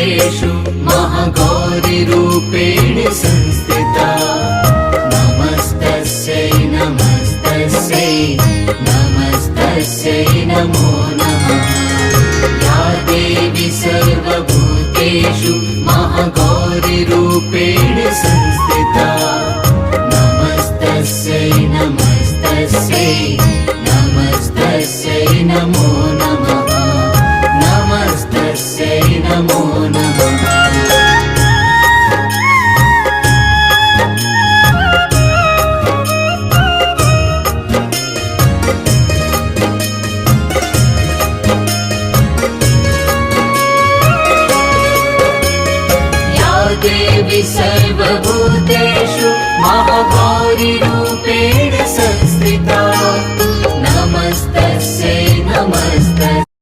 सर्वभूतेषु महागौरीरूपेण संस्थिता नमस्तस्यै नमस्तस्यै नमस्तस्यै नमो नमः या देवी सर्वभूतेषु महागौरीरूपेण संस्थिता नमस्तस्यै नमस्तस्यै नमस्तस्यै नमो नमः नमस्तस्यै नमो नमः देवी